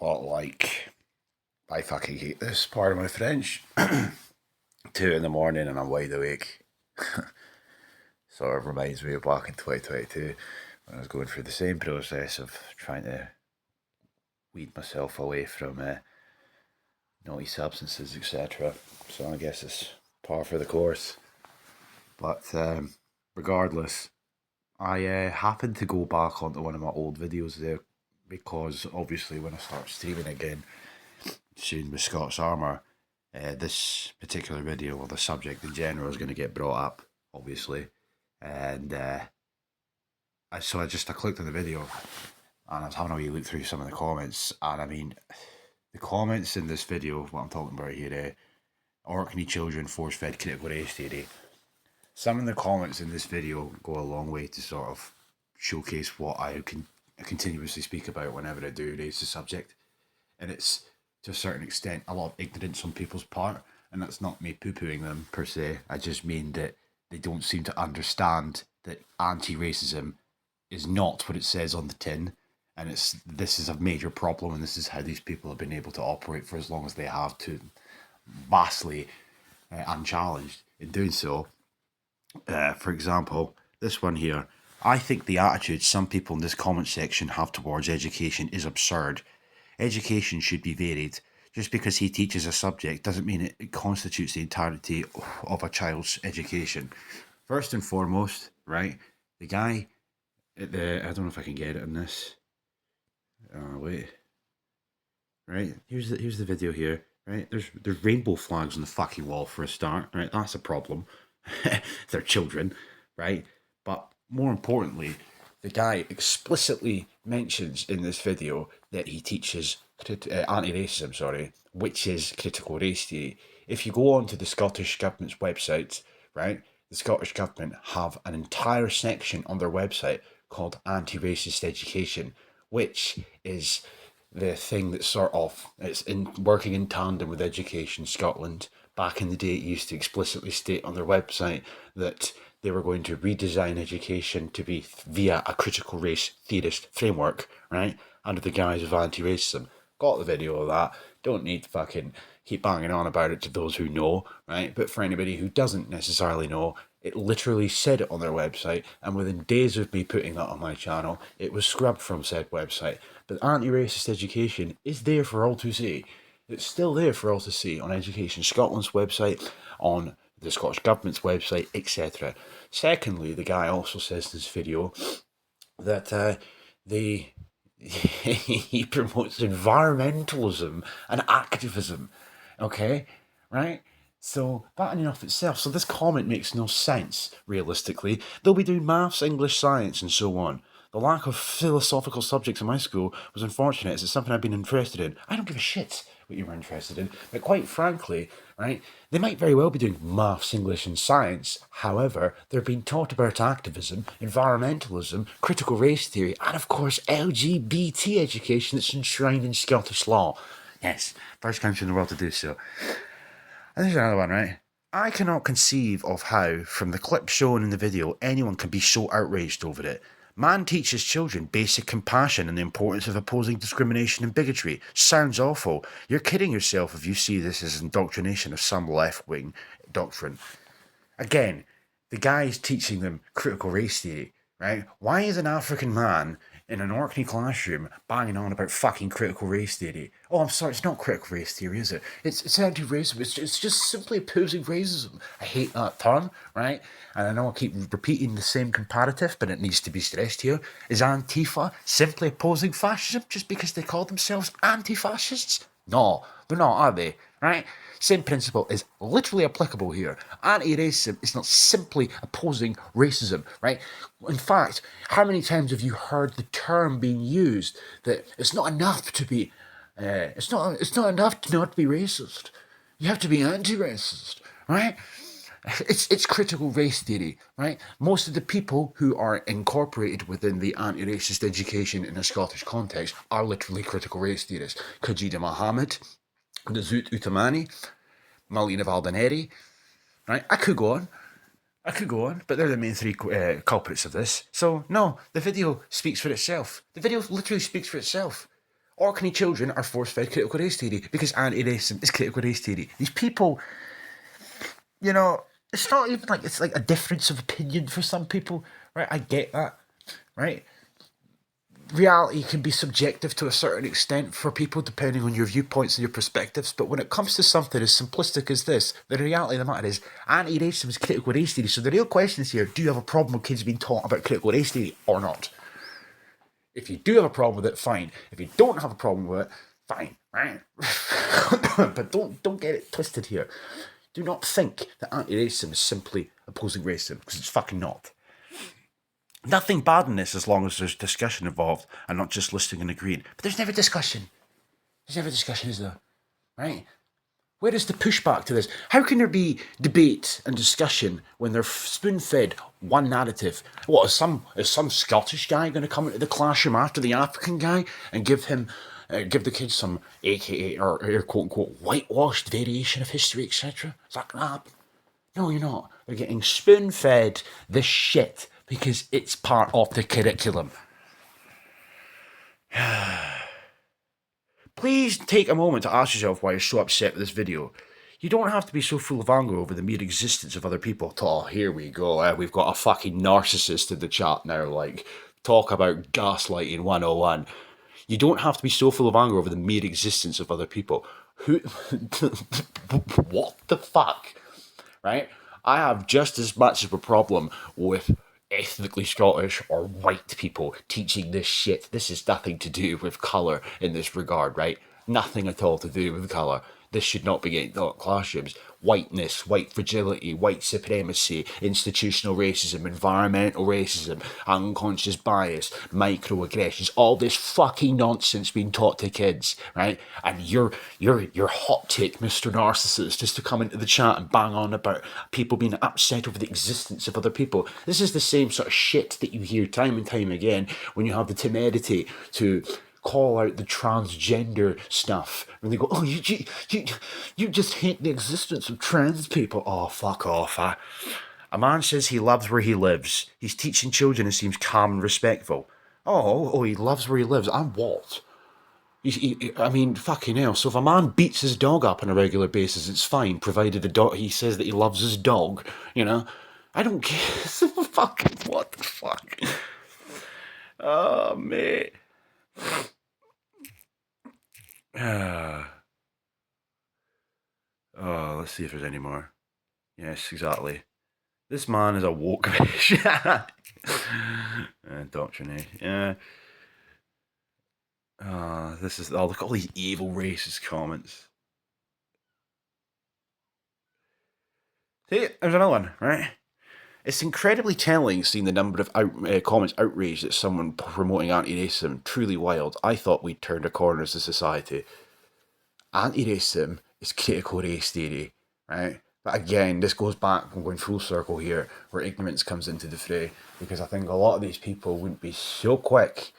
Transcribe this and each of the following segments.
What, like, I fucking hate this, pardon my French. 2 in the morning and I'm wide awake. Sort of reminds me of back in 2022 when I was going through the same process of trying to weed myself away from naughty substances, etc. So I guess it's par for the course. But regardless, I happened to go back onto one of my old videos there because obviously when I start streaming again soon with Scott's Armour, this particular video, or the subject in general, is going to get brought up, obviously. And I clicked on the video and I was having a wee look through some of the comments, and I mean, the comments in this video, what I'm talking about here, Orkney children force-fed critical race theory. Some of the comments in this video go a long way to sort of showcase what I continuously speak about whenever I do raise the subject. And it's, to a certain extent, a lot of ignorance on people's part. And that's not me poo-pooing them per se. I just mean that they don't seem to understand that anti-racism is not what it says on the tin. And this is a major problem, and this is how these people have been able to operate for as long as they have, to vastly unchallenged in doing so. For example, this one here. I think the attitude some people in this comment section have towards education is absurd. Education should be varied. Just because he teaches a subject doesn't mean it constitutes the entirety of a child's education. First and foremost, right, the guy at the, I don't know if I can get it in this. Wait. Right, here's the video here. Right, there's rainbow flags on the fucking wall for a start. Right, that's a problem. They're children, right? But more importantly, the guy explicitly mentions in this video that he teaches anti-racism, which is critical race theory. If you go on to the Scottish Government's website, right, the Scottish Government have an entire section on their website called anti-racist education, which is the thing that sort of, it's in working in tandem with Education Scotland. Back in the day, it used to explicitly state on their website that they were going to redesign education to be via a critical race theorist framework, right, under the guise of anti-racism. Got the video of that. Don't need to fucking keep banging on about it to those who know, right? But for anybody who doesn't necessarily know, it literally said it on their website, and within days of me putting that on my channel, it was scrubbed from said website. But anti-racist education is there for all to see. It's still there for all to see on Education Scotland's website, on the Scottish Government's website, etc. Secondly, the guy also says in this video that he promotes environmentalism and activism. Okay, right? So that in and of itself, so this comment makes no sense, realistically. They'll be doing maths, English, science, and so on. The lack of philosophical subjects in my school was unfortunate, as it's something I've been interested in. I don't give a shit what you were interested in, but quite frankly, right, they might very well be doing maths, English, and science. However, they're being taught about activism, environmentalism, critical race theory, and of course LGBT education that's enshrined in Scottish law. Yes, first country in the world to do so. And there's another one, right? I cannot conceive of how, from the clip shown in the video, anyone can be so outraged over it. Man teaches children basic compassion and the importance of opposing discrimination and bigotry. Sounds awful. You're kidding yourself if you see this as indoctrination of some left-wing doctrine. Again, the guy is teaching them critical race theory, right? Why is an African man in an Orkney classroom banging on about fucking critical race theory? Oh, I'm sorry, it's not critical race theory, is it? It's anti-racism. It's just simply opposing racism. I hate that term, right? And I know I keep repeating the same comparative, but it needs to be stressed here. Is Antifa simply opposing fascism just because they call themselves anti-fascists? No, they're not, are they? Right? Same principle is literally applicable here. Anti-racism is not simply opposing racism, right? In fact, how many times have you heard the term being used that it's not enough to be, it's not enough to not be racist. You have to be anti-racist, right? It's critical race theory, right? Most of the people who are incorporated within the anti-racist education in a Scottish context are literally critical race theorists. Kajida Mohammed, Nazut Utamani, Malina Valdaneri, right? I could go on, but they're the main three culprits of this. So, no, the video speaks for itself. The video literally speaks for itself. Orkney children are force-fed critical race theory because anti-racism is critical race theory. These people, you know, it's not even like it's like a difference of opinion for some people, right? I get that, right? Reality can be subjective to a certain extent for people depending on your viewpoints and your perspectives, but when it comes to something as simplistic as this, the reality of the matter is anti-racism is critical race theory. So the real question is here, do you have a problem with kids being taught about critical race theory or not? If you do have a problem with it, fine. If you don't have a problem with it, fine, right? But don't get it twisted here. Do not think that anti-racism is simply opposing racism, because it's fucking not. Nothing bad in this as long as there's discussion involved and not just listening and agreeing. But there's never discussion. There's never discussion, is there? Right? Where is the pushback to this? How can there be debate and discussion when they're spoon-fed one narrative? What, is some Scottish guy going to come into the classroom after the African guy and give the kids some AKA or quote-unquote whitewashed variation of history, etc.? Is that going to happen? No, you're not. They're getting spoon-fed this shit because it's part of the curriculum. Please take a moment to ask yourself why you're so upset with this video. You don't have to be so full of anger over the mere existence of other people. Oh, here we go. We've got a fucking narcissist in the chat now. Like, talk about gaslighting 101. You don't have to be so full of anger over the mere existence of other people. Who? What the fuck? Right? I have just as much of a problem with ethnically Scottish or white people teaching this shit. This has nothing to do with colour in this regard, right? Nothing at all to do with colour. This should not be getting taught in classrooms. Whiteness, white fragility, white supremacy, institutional racism, environmental racism, unconscious bias, microaggressions, all this fucking nonsense being taught to kids, right? And your hot take, Mr. Narcissist, just to come into the chat and bang on about people being upset over the existence of other people. This is the same sort of shit that you hear time and time again when you have the temerity to call out the transgender stuff. And they go, oh, you just hate the existence of trans people. Oh, fuck off. A man says he loves where he lives. He's teaching children and seems calm and respectful. Oh, he loves where he lives. And what? I mean, fucking hell. So if a man beats his dog up on a regular basis, it's fine, provided he says that he loves his dog, you know? I don't care. Fucking what the fuck? Oh, mate. Oh, let's see if there's any more. Yes, exactly. This man is a woke bitch. Indoctrinate. Yeah. This is. Oh, look at all these evil racist comments. See, there's another one, right? It's incredibly telling seeing the number of comments outraged at someone promoting anti-racism. Truly wild. I thought we'd turned a corner as a society. Anti-racism is critical race theory, right? But again, this goes back, I'm going full circle here, where ignorance comes into the fray, because I think a lot of these people wouldn't be so quick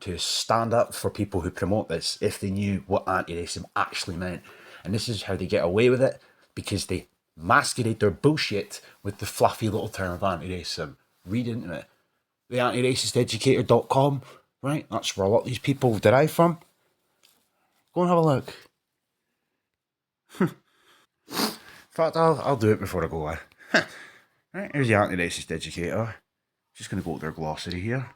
to stand up for people who promote this if they knew what anti-racism actually meant. And this is how they get away with it, because they masquerade their bullshit with the fluffy little term of anti-racism. Read into it. The antiracisteducator.com, right? That's where a lot of these people derive from. Go and have a look. In fact, I'll do it before I go on. Right, here's the anti-racist educator. Just going to go to their glossary here.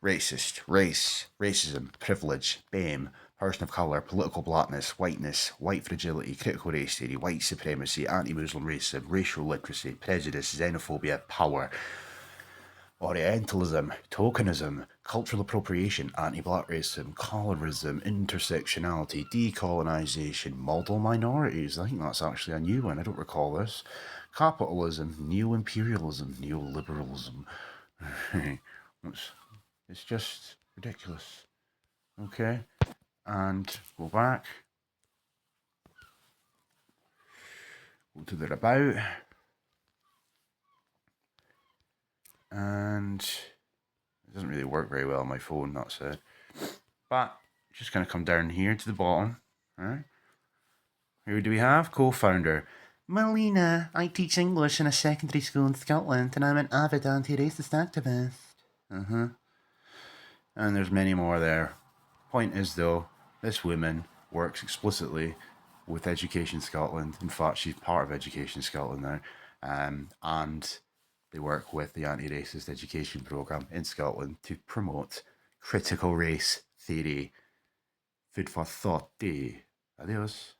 Racist, race, racism, privilege, BAME, person of colour, political blackness, whiteness, white fragility, critical race theory, white supremacy, anti-Muslim racism, racial literacy, prejudice, xenophobia, power, Orientalism, tokenism, cultural appropriation, anti-black racism, colorism, intersectionality, decolonisation, model minorities. I think that's actually a new one. I don't recall this. Capitalism, neo-imperialism, neoliberalism. It's just ridiculous. Okay, and go back. Go to their about. And it doesn't really work very well on my phone, that said. But just going to come down here to the bottom. Right? Who do we have? Co-founder. Melina, I teach English in a secondary school in Scotland and I'm an avid anti-racist activist. And there's many more there. Point is, though, this woman works explicitly with Education Scotland. In fact, she's part of Education Scotland now. And they work with the anti-racist education programme in Scotland to promote critical race theory. Food for thought, Adios.